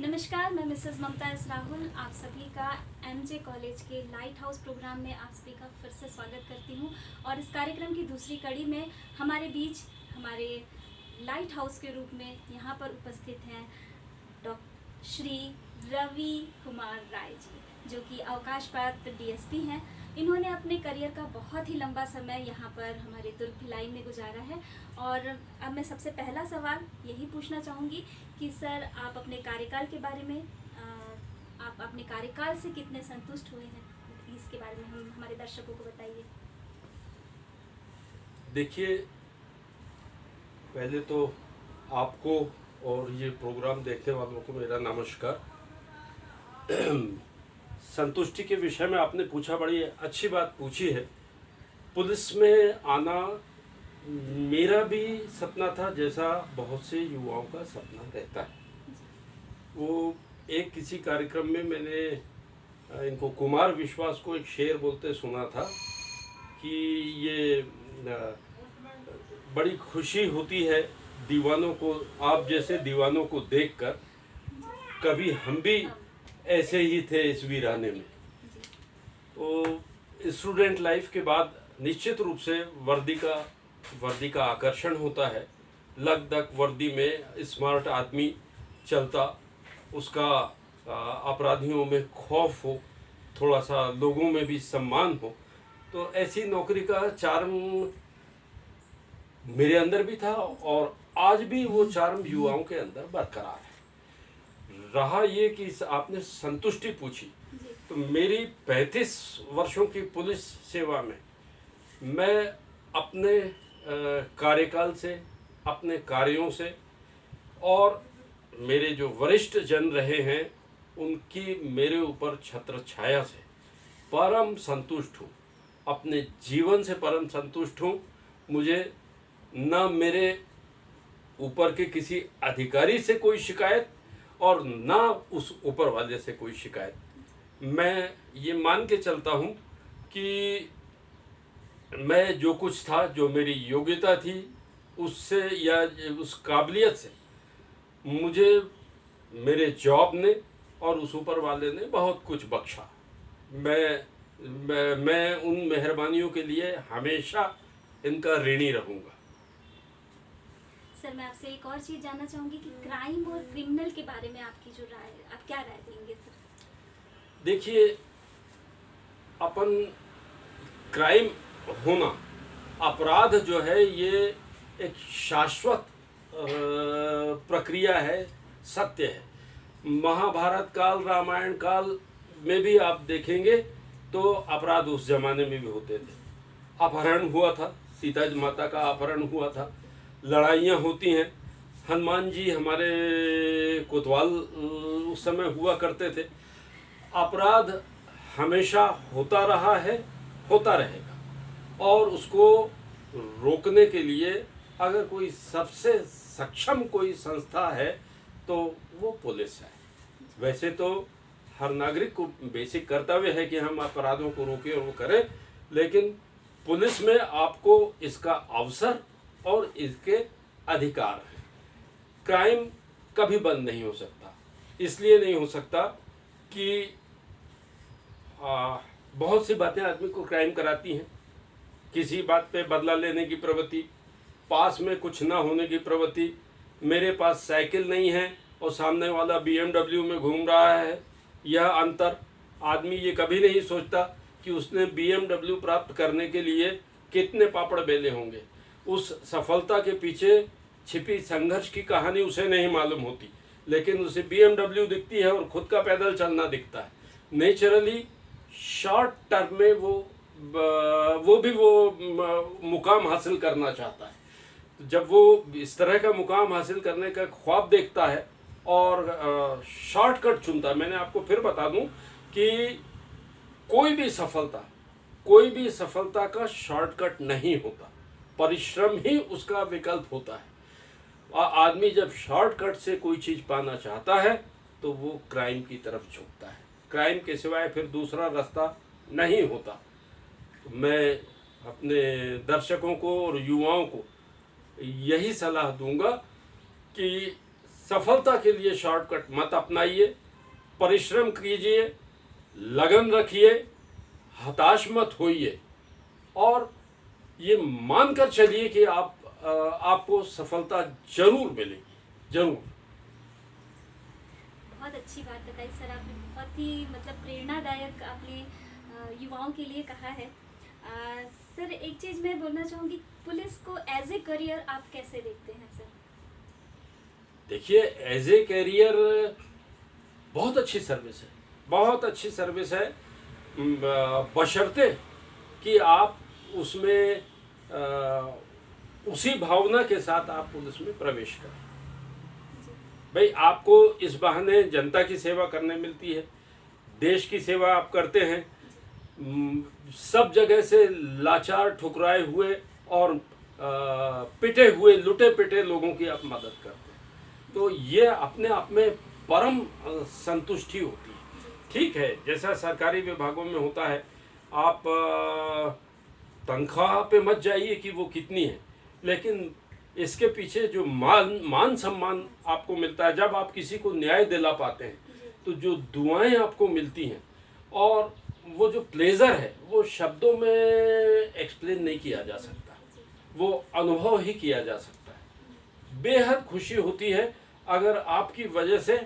नमस्कार, मैं मिसेस ममता एस राहुल आप सभी का एमजे कॉलेज के लाइट हाउस प्रोग्राम में आप सभी का फिर से स्वागत करती हूँ। और इस कार्यक्रम की दूसरी कड़ी में हमारे बीच हमारे लाइट हाउस के रूप में यहाँ पर उपस्थित हैं श्री रवि कुमार राय जी, जो कि अवकाश प्राप्त डीएसपी हैं। इन्होंने अपने करियर का बहुत ही लंबा समय यहाँ पर हमारे दुर्ग भिलाई में गुजारा है। और अब मैं सबसे पहला सवाल यही पूछना चाहूँगी कि सर, आप अपने कार्यकाल के बारे में आप अपने कार्यकाल से कितने संतुष्ट हुए हैं, इसके बारे में हम हमारे दर्शकों को बताइए। देखिए, पहले तो आपको और ये प्रोग्राम देखने वालों को मेरा नमस्कार। संतुष्टि के विषय में आपने पूछा, बड़ी अच्छी बात पूछी है। पुलिस में आना मेरा भी सपना था, जैसा बहुत से युवाओं का सपना रहता है। वो एक किसी कार्यक्रम में मैंने इनको कुमार विश्वास को एक शेर बोलते सुना था कि ये बड़ी खुशी होती है दीवानों को, आप जैसे दीवानों को देखकर, कभी हम भी ऐसे ही थे इस वीराने में। तो स्टूडेंट लाइफ के बाद निश्चित रूप से वर्दी का आकर्षण होता है। लग दक वर्दी में स्मार्ट आदमी चलता, उसका अपराधियों में खौफ हो, थोड़ा सा लोगों में भी सम्मान हो, तो ऐसी नौकरी का चार्म मेरे अंदर भी था और आज भी वो चार्म युवाओं के अंदर बरकरार है। रहा ये कि आपने संतुष्टि पूछी, तो मेरी 35 वर्षों की पुलिस सेवा में मैं अपने कार्यकाल से, अपने कार्यों से और मेरे जो वरिष्ठ जन रहे हैं उनकी मेरे ऊपर छत्र छाया से परम संतुष्ट हूँ। अपने जीवन से परम संतुष्ट हूँ। मुझे न मेरे ऊपर के किसी अधिकारी से कोई शिकायत और ना उस ऊपर वाले से कोई शिकायत। मैं ये मान के चलता हूँ कि मैं जो कुछ था, जो मेरी योग्यता थी, उससे या उस काबिलियत से मुझे मेरे जॉब ने और उस ऊपर वाले ने बहुत कुछ बख्शा। मैं उन मेहरबानियों के लिए हमेशा इनका ऋणी रहूँगा। सर, मैं आपसे एक और चीज़ जानना चाहूँगी कि क्राइम और क्रिमिनल के बारे में आपकी जो राय है, आप क्या राय देंगे सर? देखिए, अपन क्राइम होना, अपराध जो है, ये एक शाश्वत प्रक्रिया है, सत्य है। महाभारत काल, रामायण काल में भी आप देखेंगे तो अपराध उस जमाने में भी होते थे। अपहरण हुआ था, सीता माता का अपहरण हुआ था, लड़ाइयाँ होती हैं। हनुमान जी हमारे कोतवाल उस समय हुआ करते थे। अपराध हमेशा होता रहा है, होता रहेगा। और उसको रोकने के लिए अगर कोई सबसे सक्षम कोई संस्था है तो वो पुलिस है। वैसे तो हर नागरिक को बेसिक कर्तव्य है कि हम अपराधों को रोकें और वो करें, लेकिन पुलिस में आपको इसका अवसर और इसके अधिकार हैं। क्राइम कभी बंद नहीं हो सकता। इसलिए नहीं हो सकता कि बहुत सी बातें आदमी को क्राइम कराती हैं। किसी बात पे बदला लेने की प्रवृत्ति, पास में कुछ ना होने की प्रवृत्ति। मेरे पास साइकिल नहीं है और सामने वाला BMW में घूम रहा है, यह अंतर। आदमी ये कभी नहीं सोचता कि उसने BMW प्राप्त करने के लिए कितने पापड़ बेले होंगे। उस सफलता के पीछे छिपी संघर्ष की कहानी उसे नहीं मालूम होती, लेकिन उसे BMW दिखती है और खुद का पैदल चलना दिखता है। नेचुरली शॉर्ट टर्म में वो भी मुकाम हासिल करना चाहता है। तो जब वो इस तरह का मुकाम हासिल करने का ख्वाब देखता है और शॉर्टकट चुनता है, मैंने आपको फिर बता दूं कि कोई भी सफलता का शॉर्टकट नहीं होता, परिश्रम ही उसका विकल्प होता है। आदमी जब शॉर्टकट से कोई चीज़ पाना चाहता है तो वो क्राइम की तरफ झुकता है। क्राइम के सिवाय फिर दूसरा रास्ता नहीं होता। तो मैं अपने दर्शकों को और युवाओं को यही सलाह दूंगा कि सफलता के लिए शॉर्टकट मत अपनाइए, परिश्रम कीजिए, लगन रखिए, हताश मत होइए और ये मानकर चलिए कि आपको सफलता जरूर मिलेगी, जरूर। बहुत अच्छी बात बताई सर आपने, बहुत ही मतलब प्रेरणादायक आपने युवाओं के लिए कहा है। सर एक चीज़ मैं बोलना चाहूँगी, पुलिस को एज ए करियर आप कैसे देखते हैं सर? देखिए, एज ए करियर बहुत अच्छी सर्विस है, बहुत अच्छी सर्विस है, बशर्ते कि आप उसमें उसी भावना के साथ आप पुलिस में प्रवेश करें। भाई, आपको इस बहाने जनता की सेवा करने मिलती है, देश की सेवा आप करते हैं, सब जगह से लाचार, ठुकराए हुए और पिटे हुए, लुटे पिटे लोगों की आप मदद करते हैं, तो ये अपने आप में परम संतुष्टि होती है। ठीक है, जैसा सरकारी विभागों में होता है, आप तनख्वाह पे मत जाइए कि वो कितनी है, लेकिन इसके पीछे जो मान सम्मान आपको मिलता है, जब आप किसी को न्याय दिला पाते हैं, तो जो दुआएं आपको मिलती हैं और वो जो प्लेजर है, वो शब्दों में एक्सप्लेन नहीं किया जा सकता, वो अनुभव ही किया जा सकता है। बेहद खुशी होती है अगर आपकी वजह से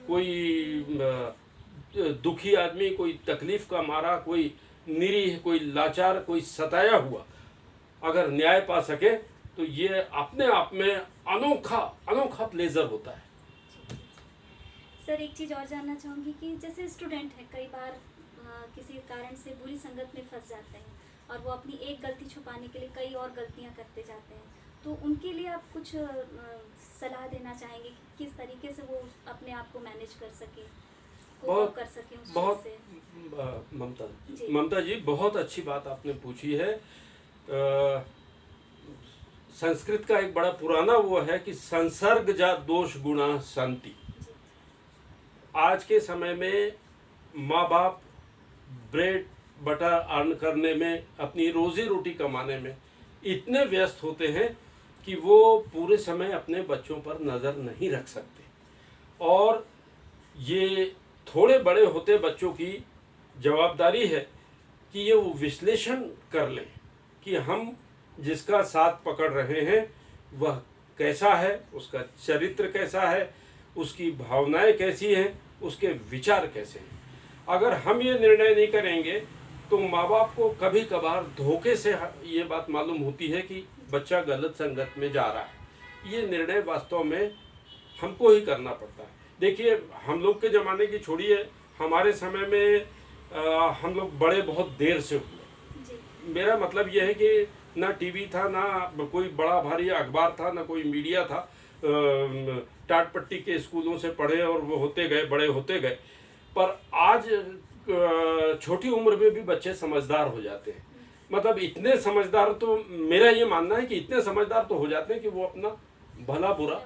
कोई दुखी आदमी, कोई तकलीफ का मारा, कोई निरीह, कोई लाचार, कोई सताया हुआ अगर न्याय पा सके, तो ये अपने आप में अनोखा प्लेजर होता है। सर एक चीज़ और जानना चाहूँगी कि जैसे स्टूडेंट है, कई बार किसी कारण से बुरी संगत में फंस जाते हैं और वो अपनी एक गलती छुपाने के लिए कई और गलतियाँ करते जाते हैं, तो उनके लिए आप कुछ सलाह देना चाहेंगे कि किस तरीके से वो अपने आप को मैनेज कर सके, कोप कर सके उस चीज़ से? ममता जी, बहुत अच्छी बात आपने पूछी है। संस्कृत का एक बड़ा पुराना वो है कि संसर्ग जा दोष गुणा संति। आज के समय में माँ बाप ब्रेड बटर अर्न करने में, अपनी रोजी रोटी कमाने में इतने व्यस्त होते हैं कि वो पूरे समय अपने बच्चों पर नज़र नहीं रख सकते, और ये थोड़े बड़े होते बच्चों की जवाबदारी है कि ये वो विश्लेषण कर लें कि हम जिसका साथ पकड़ रहे हैं वह कैसा है, उसका चरित्र कैसा है, उसकी भावनाएं कैसी हैं, उसके विचार कैसे हैं। अगर हम ये निर्णय नहीं करेंगे तो माँ बाप को कभी कभार धोखे से ये बात मालूम होती है कि बच्चा गलत संगत में जा रहा है। ये निर्णय वास्तव में हमको ही करना पड़ता है। देखिए, हम लोग के ज़माने की छोड़िए, हमारे समय में हम लोग बड़े बहुत देर से हुए। मेरा मतलब यह है कि ना टीवी था, ना कोई बड़ा भारी अखबार था, ना कोई मीडिया था। टाट पट्टी के स्कूलों से पढ़े और वो होते गए, बड़े होते गए। पर आज छोटी उम्र में भी बच्चे समझदार हो जाते हैं। मतलब इतने समझदार, तो मेरा ये मानना है कि इतने समझदार तो हो जाते हैं कि वो अपना भला बुरा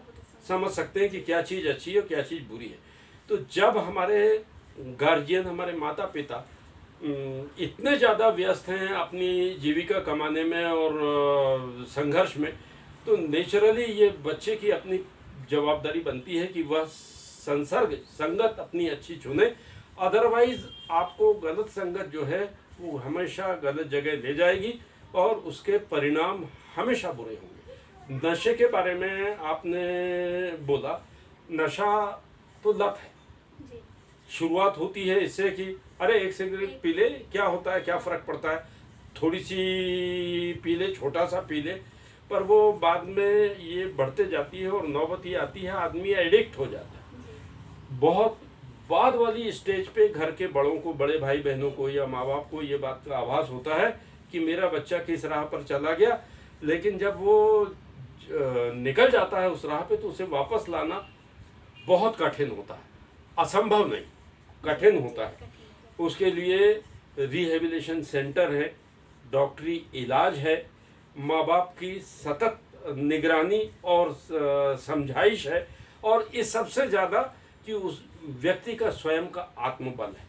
समझ सकते हैं कि क्या चीज़ अच्छी है और क्या चीज़ बुरी है। तो जब हमारे गार्जियन, हमारे माता पिता इतने ज़्यादा व्यस्त हैं अपनी जीविका कमाने में और संघर्ष में, तो नेचुरली ये बच्चे की अपनी जवाबदारी बनती है कि वह संगत अपनी अच्छी चुने। अदरवाइज आपको गलत संगत जो है वो हमेशा गलत जगह ले जाएगी और उसके परिणाम हमेशा बुरे होंगे। नशे के बारे में आपने बोला, नशा तो लत है। शुरुआत होती है इससे कि अरे एक सिगरेट पी ले, क्या होता है, क्या फ़र्क पड़ता है, थोड़ी सी पी ले, छोटा सा पी ले, पर वो बाद में ये बढ़ते जाती है और नौबत ये आती है, आदमी एडिक्ट हो जाता है। बहुत बाद वाली स्टेज पे घर के बड़ों को, बड़े भाई बहनों को या माँ बाप को ये बात का आभास होता है कि मेरा बच्चा किस राह पर चला गया, लेकिन जब वो निकल जाता है उस राह पे तो उसे वापस लाना बहुत कठिन होता है, असंभव नहीं, कठिन होता है। उसके लिए रिहेबिलिटेशन सेंटर है, डॉक्टरी इलाज है, माँ बाप की सतत निगरानी और समझाइश है, और इस सबसे ज़्यादा कि उस व्यक्ति का स्वयं का आत्मबल है।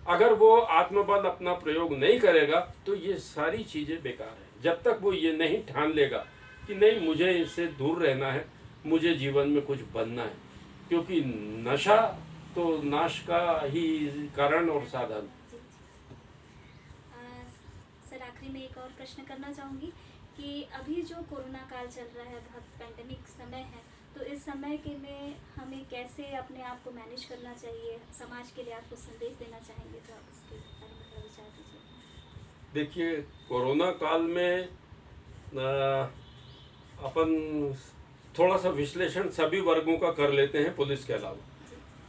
अगर वो आत्मबल अपना प्रयोग नहीं करेगा तो ये सारी चीज़ें बेकार है। जब तक वो ये नहीं ठान लेगा कि नहीं, मुझे इससे दूर रहना है, मुझे जीवन में कुछ बनना है, क्योंकि नशा तो नाश का ही कारण और साधन। जी, जी। सर आखिरी में एक और प्रश्न करना चाहूँगी कि अभी जो कोरोना काल चल रहा है, बहुत पैंडेमिक समय है, तो इस समय के में हमें कैसे अपने आप को मैनेज करना चाहिए, समाज के लिए आपको संदेश देना चाहेंगे तो आप इसके बारे में थोड़ा विचार दीजिए। देखिए, कोरोना काल में अपन थोड़ा सा विश्लेषण सभी वर्गों का कर लेते हैं, पुलिस के अलावा।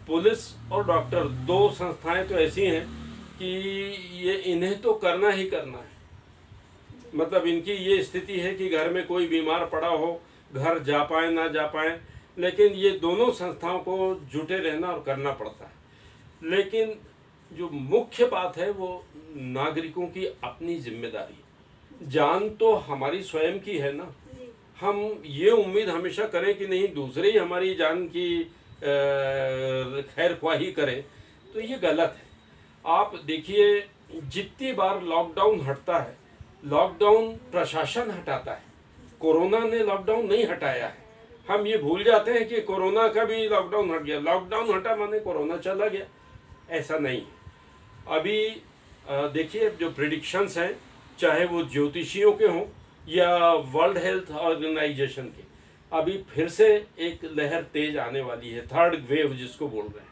पुलिस और डॉक्टर दो संस्थाएं तो ऐसी हैं कि ये इन्हें तो करना ही करना है। मतलब इनकी ये स्थिति है कि घर में कोई बीमार पड़ा हो, घर जा पाए ना जा पाए, लेकिन ये दोनों संस्थाओं को जुटे रहना और करना पड़ता है। लेकिन जो मुख्य बात है वो नागरिकों की अपनी जिम्मेदारी। जान तो हमारी स्वयं की है ना, हम ये उम्मीद हमेशा करें कि नहीं दूसरे ही हमारी जान की खैर ख्वाही करें, तो ये गलत है। आप देखिए, जितनी बार लॉकडाउन हटता है, लॉकडाउन प्रशासन हटाता है, कोरोना ने लॉकडाउन नहीं हटाया है। हम ये भूल जाते हैं कि कोरोना का भी लॉकडाउन हट गया, लॉकडाउन हटा माने कोरोना चला गया, ऐसा नहीं है। अभी देखिए, जो प्रिडिक्शंस हैं, चाहे वो ज्योतिषियों के हों या वर्ल्ड हेल्थ ऑर्गेनाइजेशन के, अभी फिर से एक लहर तेज आने वाली है, थर्ड वेव जिसको बोल रहे हैं।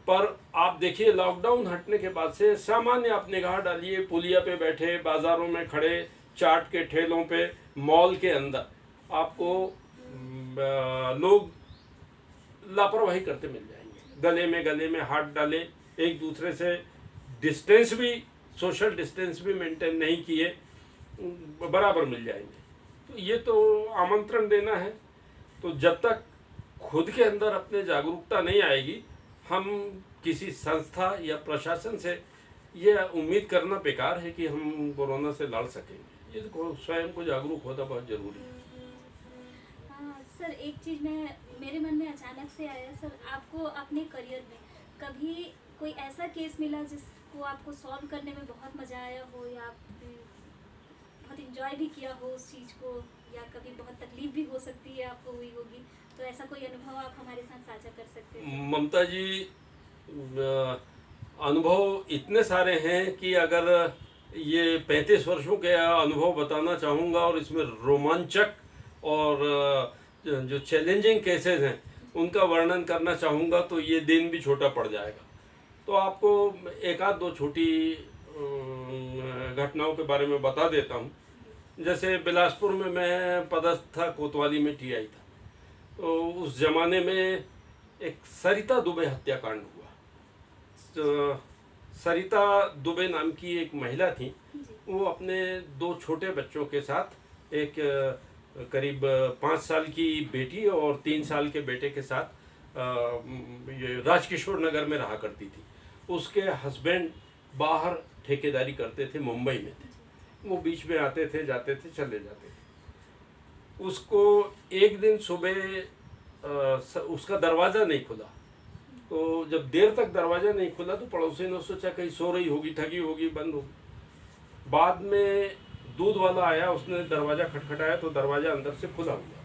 पर आप देखिए, लॉकडाउन हटने के बाद से सामान्य आप निगाह डालिए, पुलिया पे बैठे, बाजारों में खड़े, चाट के ठेलों पे, मॉल के अंदर आपको लोग लापरवाही करते मिल जाएंगे। गले में हाथ डाले, एक दूसरे से डिस्टेंस भी, सोशल डिस्टेंस भी मेंटेन नहीं किए, बराबर मिल जाएंगे। तो ये तो आमंत्रण देना है। तो जब तक खुद के अंदर अपने जागरूकता नहीं आएगी, हम किसी संस्था या प्रशासन से ये उम्मीद करना बेकार है कि हम कोरोना से लड़ सकेंगे। ये तो स्वयं को जागरूक होना बहुत जरूरी है। हाँ सर, एक चीज़ मेरे मन में अचानक से आया सर, आपको अपने करियर में कभी कोई ऐसा केस मिला जिसको आपको सॉल्व करने में बहुत मज़ा आया हो, या आपने बहुत इंजॉय भी किया हो उस चीज़ को, या कभी बहुत तकलीफ भी हो सकती है आपको हुई होगी, तो ऐसा कोई अनुभव आप हमारे साथ साझा कर सकते हैं? ममता जी, अनुभव इतने सारे हैं कि अगर ये 35 वर्षों के अनुभव बताना चाहूँगा और इसमें रोमांचक और जो चैलेंजिंग केसेस हैं उनका वर्णन करना चाहूँगा तो ये दिन भी छोटा पड़ जाएगा। तो आपको एक आध दो छोटी घटनाओं के बारे में बता देता हूँ। जैसे बिलासपुर में मैं पदस्थ था, कोतवाली में टीआई था। तो उस जमाने में एक सरिता दुबे हत्याकांड हुआ। तो सरिता दुबे नाम की एक महिला थी, वो अपने दो छोटे बच्चों के साथ, एक करीब 5 साल की बेटी और 3 साल के बेटे के साथ ये राजकिशोर नगर में रहा करती थी। उसके हस्बैंड बाहर ठेकेदारी करते थे, मुंबई में थे। वो बीच में आते थे, जाते थे, चले जाते थे। उसको एक दिन सुबह उसका दरवाज़ा नहीं खुला, तो जब देर तक दरवाज़ा नहीं खुला तो पड़ोसी ने सोचा कहीं सो रही होगी, ठगी होगी, बंद होगी। बाद में दूध वाला आया, उसने दरवाज़ा खटखटाया तो दरवाज़ा अंदर से खुला हुआ।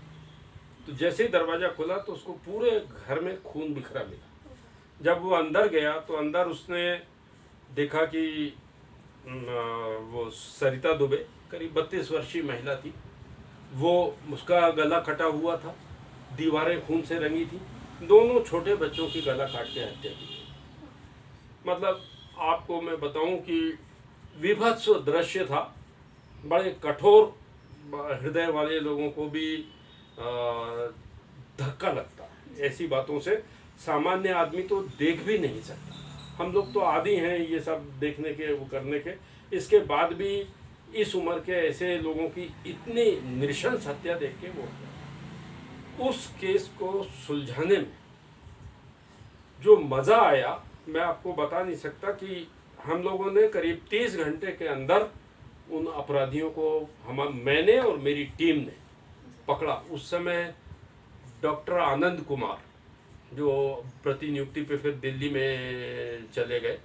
तो जैसे ही दरवाज़ा खुला तो उसको पूरे घर में खून बिखरा मिला। जब वो अंदर गया तो अंदर उसने देखा कि वो सरिता दुबे करीब 32 वर्षीय महिला थी। वो उसका गला कटा हुआ था, दीवारें खून से रंगी थी, दोनों छोटे बच्चों की गला काट के हत्या की। मतलब आपको मैं बताऊं कि विभत्स दृश्य था। बड़े कठोर हृदय वाले लोगों को भी धक्का लगता है ऐसी बातों से। सामान्य आदमी तो देख भी नहीं सकता। हम लोग तो आदी हैं ये सब देखने के, वो करने के। इसके बाद भी इस उम्र के ऐसे लोगों की इतनी नृशंस हत्या देख के वो उस केस को सुलझाने में जो मज़ा आया मैं आपको बता नहीं सकता। कि हम लोगों ने करीब 30 घंटे के अंदर उन अपराधियों को मैंने और मेरी टीम ने पकड़ा। उस समय डॉक्टर आनंद कुमार, जो प्रतिनियुक्ति पे फिर दिल्ली में चले गए,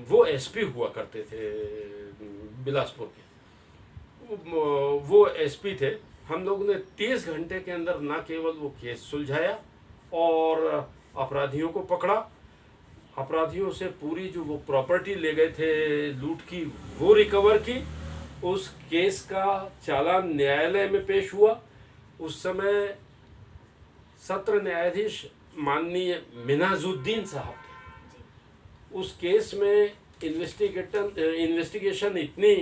वो एसपी हुआ करते थे बिलासपुर के, वो एसपी थे। हम लोगों ने 30 घंटे के अंदर ना केवल वो केस सुलझाया और अपराधियों को पकड़ा। अपराधियों से पूरी जो वो प्रॉपर्टी ले गए थे लूट की वो रिकवर की। उस केस का चालान न्यायालय में पेश हुआ। उस समय सत्र न्यायाधीश माननीय मिन्हाजुद्दीन साहब थे। उस केस में इन्वेस्टिगेशन इतनी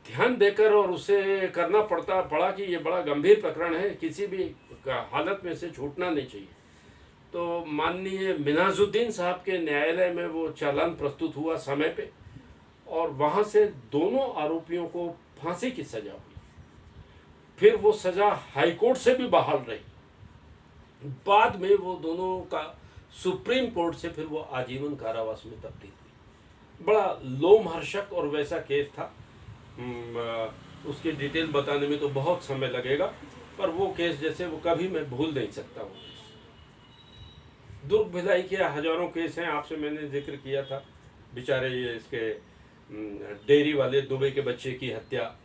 ध्यान देकर और उसे करना पड़ा कि ये बड़ा गंभीर प्रकरण है, किसी भी हालत में से छूटना नहीं चाहिए। तो माननीय मिन्हाजुद्दीन साहब के न्यायालय में वो चालान प्रस्तुत हुआ समय पे, और वहाँ से दोनों आरोपियों को फांसी की सजा हुई। फिर वो सजा हाईकोर्ट से भी बहाल रही। बाद में वो दोनों का सुप्रीम कोर्ट से फिर वो आजीवन कारावास में तब्दील हुई। बड़ा लोमहर्षक और वैसा केस था। उसकी डिटेल बताने में तो बहुत समय लगेगा, पर वो केस जैसे वो कभी मैं भूल नहीं सकता। वो दुर्ग भिलाई के हजारों केस हैं, आपसे मैंने जिक्र किया था। बेचारे ये इसके डेयरी वाले दुबई के बच्चे की हत्या,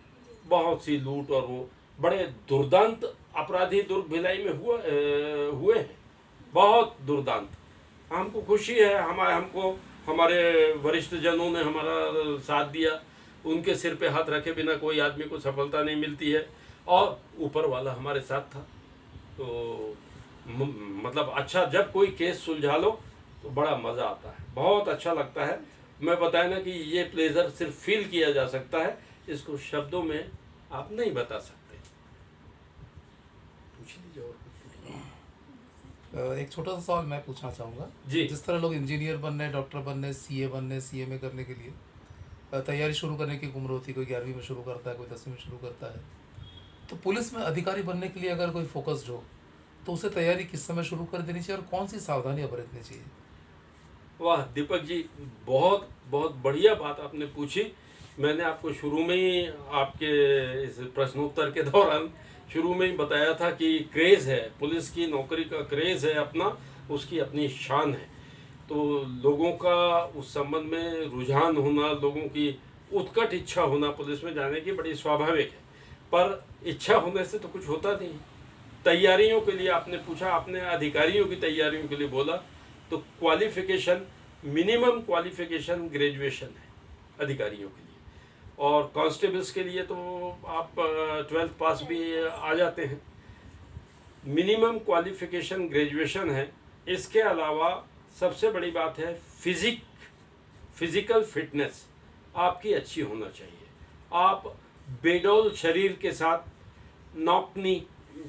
बहुत सी लूट, और वो बड़े दुर्दांत अपराधी दुर्ग भिलाई में हुए हैं, बहुत दुर्दांत। हमको खुशी है, हमको हमारे वरिष्ठ जनों ने हमारा साथ दिया। उनके सिर पे हाथ रखे बिना कोई आदमी को सफलता नहीं मिलती है, और ऊपर वाला हमारे साथ था। तो मतलब अच्छा, जब कोई केस सुलझा लो तो बड़ा मज़ा आता है, बहुत अच्छा लगता है। मैं बताया ना कि ये प्लेजर सिर्फ फील किया जा सकता है, इसको शब्दों में आप नहीं बता सकते। पूछ लीजिए और एक छोटा सा सवाल मैं पूछना चाहूँगा। जी। जिस तरह लोग इंजीनियर बनने, डॉक्टर बनने, सीए बनने, सीएमए करने के लिए तैयारी शुरू करने की उम्र होती है, कोई 11वीं में शुरू करता है, कोई 10वीं में शुरू करता है, तो पुलिस में अधिकारी बनने के लिए अगर कोई फोकस्ड हो तो उसे तैयारी किस समय शुरू कर देनी चाहिए और कौन सी सावधानियां बरतनी चाहिए? वाह दीपक जी, बहुत बहुत बढ़िया बात आपने पूछी। मैंने आपको शुरू में ही आपके इस प्रश्नोत्तर के दौरान शुरू में ही बताया था कि क्रेज़ है, पुलिस की नौकरी का क्रेज़ है अपना, उसकी अपनी शान है। तो लोगों का उस संबंध में रुझान होना, लोगों की उत्कट इच्छा होना पुलिस में जाने की बड़ी स्वाभाविक है, पर इच्छा होने से तो कुछ होता नहीं। तैयारियों के लिए आपने पूछा, आपने अधिकारियों की तैयारियों के लिए बोला, तो क्वालिफ़िकेशन, मिनिमम क्वालिफ़िकेशन ग्रेजुएशन है अधिकारियों के लिए, और कांस्टेबल्स के लिए तो आप 12th पास भी आ जाते हैं। मिनिमम क्वालिफ़िकेशन ग्रेजुएशन है। इसके अलावा सबसे बड़ी बात है फिज़िकल फिटनेस आपकी अच्छी होना चाहिए। आप बेडौल शरीर के साथ नौकनी,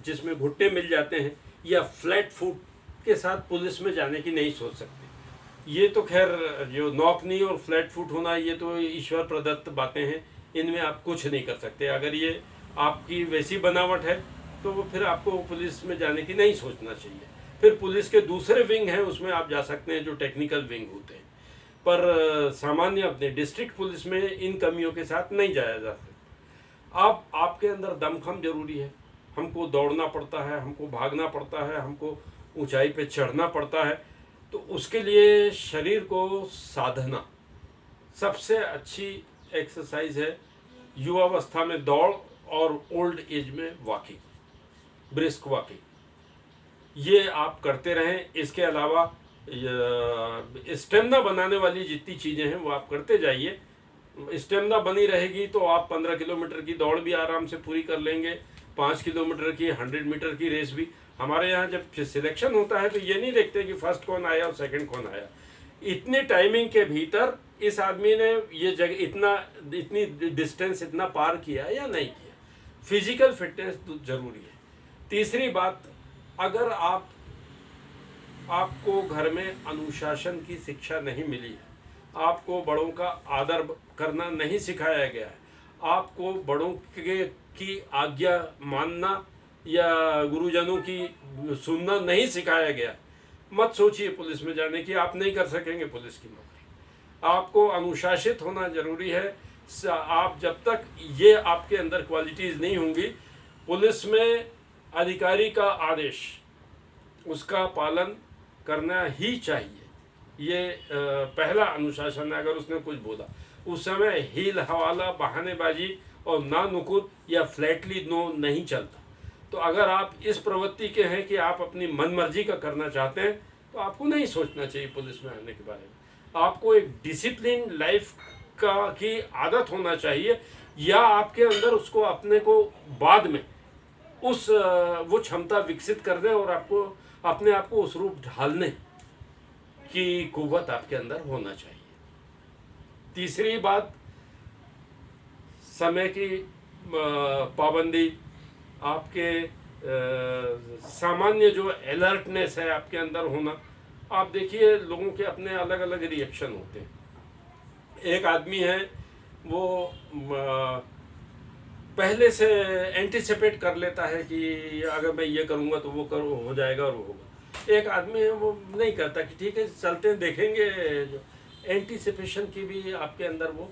जिसमें घुट्टे मिल जाते हैं, या फ्लैट फुट के साथ पुलिस में जाने की नहीं सोच सकते। ये तो खैर जो नौकनी और फ्लैट फुट होना, ये तो ईश्वर प्रदत्त बातें हैं, इनमें आप कुछ नहीं कर सकते। अगर ये आपकी वैसी बनावट है तो वो फिर आपको पुलिस में जाने की नहीं सोचना चाहिए। फिर पुलिस के दूसरे विंग हैं, उसमें आप जा सकते हैं जो टेक्निकल विंग होते हैं, पर सामान्य अपने डिस्ट्रिक्ट पुलिस में इन कमियों के साथ नहीं जाया जा सकता। आपके अंदर दमखम जरूरी है। हमको दौड़ना पड़ता है, हमको भागना पड़ता है, हमको ऊंचाई पे चढ़ना पड़ता है, तो उसके लिए शरीर को साधना सबसे अच्छी एक्सरसाइज है। युवावस्था में दौड़ और ओल्ड एज में वॉकिंग, ब्रिस्क वॉकिंग, ये आप करते रहें। इसके अलावा स्टेमिना बनाने वाली जितनी चीज़ें हैं वो आप करते जाइए। स्टेमिना बनी रहेगी तो आप 15 किलोमीटर की दौड़ भी आराम से पूरी कर लेंगे, 5 किलोमीटर की, 100 मीटर की रेस भी। हमारे यहाँ जब सिलेक्शन होता है तो ये नहीं देखते कि फर्स्ट कौन आया और सेकंड कौन आया। इतने टाइमिंग के भीतर इस आदमी ने ये जगह इतनी डिस्टेंस इतना पार किया या नहीं किया। फिजिकल फिटनेस तो जरूरी है। तीसरी बात, अगर आपको घर में अनुशासन की शिक्षा नहीं मिली है, आपको बड़ों का आदर करना नहीं सिखाया गया है, आपको बड़ों की आज्ञा मानना या गुरुजनों की सुनना नहीं सिखाया गया, मत सोचिए पुलिस में जाने की। आप नहीं कर सकेंगे पुलिस की नौकरी। आपको अनुशासित होना जरूरी है। आप जब तक ये आपके अंदर क्वालिटीज़ नहीं होंगी, पुलिस में अधिकारी का आदेश उसका पालन करना ही चाहिए। ये पहला अनुशासन है। अगर उसने कुछ बोला उस समय हील हवाला, बहानेबाजी और ना नुकुर या फ्लैटली नो नहीं चलता। तो अगर आप इस प्रवृत्ति के हैं कि आप अपनी मनमर्जी का करना चाहते हैं तो आपको नहीं सोचना चाहिए पुलिस में आने के बारे में। आपको एक डिसिप्लिन लाइफ का की आदत होना चाहिए, या आपके अंदर उसको अपने को बाद में वो क्षमता विकसित कर दे और आपको अपने आप को उस रूप ढालने की कुव्वत आपके अंदर होना चाहिए। तीसरी बात, समय की पाबंदी, आपके सामान्य जो अलर्टनेस है आपके अंदर होना। आप देखिए लोगों के अपने अलग अलग रिएक्शन होते हैं। एक आदमी है वो पहले से एंटिसिपेट कर लेता है कि अगर मैं ये करूँगा तो वो हो जाएगा और वो होगा। एक आदमी है वो नहीं करता कि ठीक है चलते हैं देखेंगे। जो एंटिसिपेशन की भी आपके अंदर वो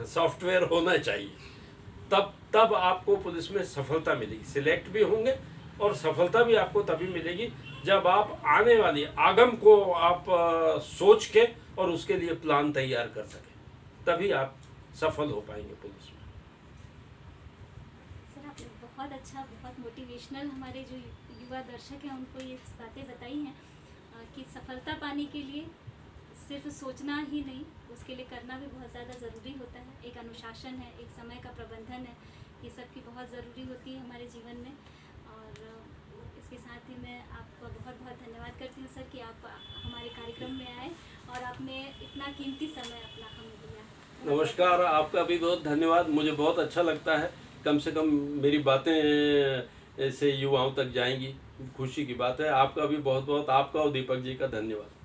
सॉफ्टवेयर होना चाहिए, तब आपको पुलिस में सफलता मिलेगी। सिलेक्ट भी होंगे और सफलता भी आपको तभी मिलेगी जब आप आने वाली आगम को आप सोच के और उसके लिए प्लान तैयार कर सकें, तभी आप सफल हो पाएंगे पुलिस में। सर आपने बहुत अच्छा, बहुत मोटिवेशनल हमारे जो युवा दर्शक हैं उनको ये बातें बताई हैं कि सफलता पाने के लिए सिर्फ सोचना ही नहीं, उसके लिए करना भी बहुत ज़्यादा ज़रूरी होता है। एक अनुशासन है, एक समय का प्रबंधन है, ये सब की बहुत ज़रूरी होती है हमारे जीवन में। और इसके साथ ही मैं आपका बहुत बहुत धन्यवाद करती हूँ सर कि आप हमारे कार्यक्रम में आए और आपने इतना कीमती समय अपना हमें दिया। नमस्कार, आपका भी बहुत धन्यवाद। मुझे बहुत अच्छा लगता है, कम से कम मेरी बातें ऐसे युवाओं तक जाएंगी, खुशी की बात है। आपका भी बहुत बहुत, आपका और दीपक जी का धन्यवाद।